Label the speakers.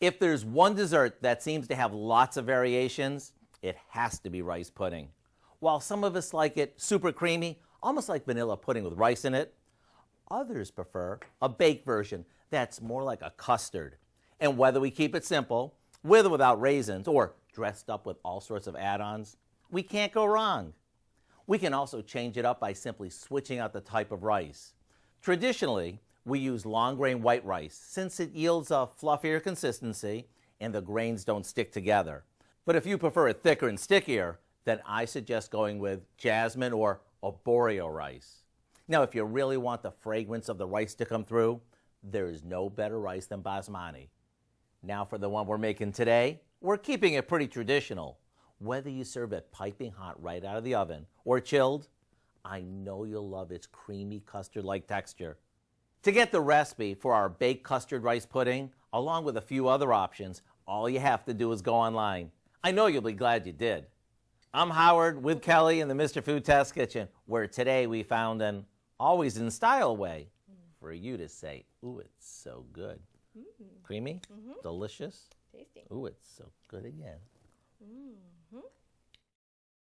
Speaker 1: If there's one dessert that seems to have lots of variations, it has to be rice pudding. While some of us like it super creamy, almost like vanilla pudding with rice in it, others prefer a baked version that's more like a custard. And whether we keep it simple, with or without raisins, or dressed up with all sorts of add-ons, we can't go wrong. We can also change it up by simply switching out the type of rice. Traditionally, we use long grain white rice since it yields a fluffier consistency and the grains don't stick together. But if you prefer it thicker and stickier, then I suggest going with jasmine or arborio rice. Now, if you really want the fragrance of the rice to come through, there is no better rice than basmati. Now for the one we're making today, we're keeping it pretty traditional. Whether you serve it piping hot right out of the oven or chilled, I know you'll love its creamy custard-like texture. To get the recipe for our baked custard rice pudding, along with a few other options, all you have to do is go online. I know you'll be glad you did. I'm Howard with Kelly in the Mr. Food Test Kitchen, where today we found an always in style way for you to say, ooh, it's so good. Creamy, delicious.
Speaker 2: Tasty.
Speaker 1: Ooh, it's so good again.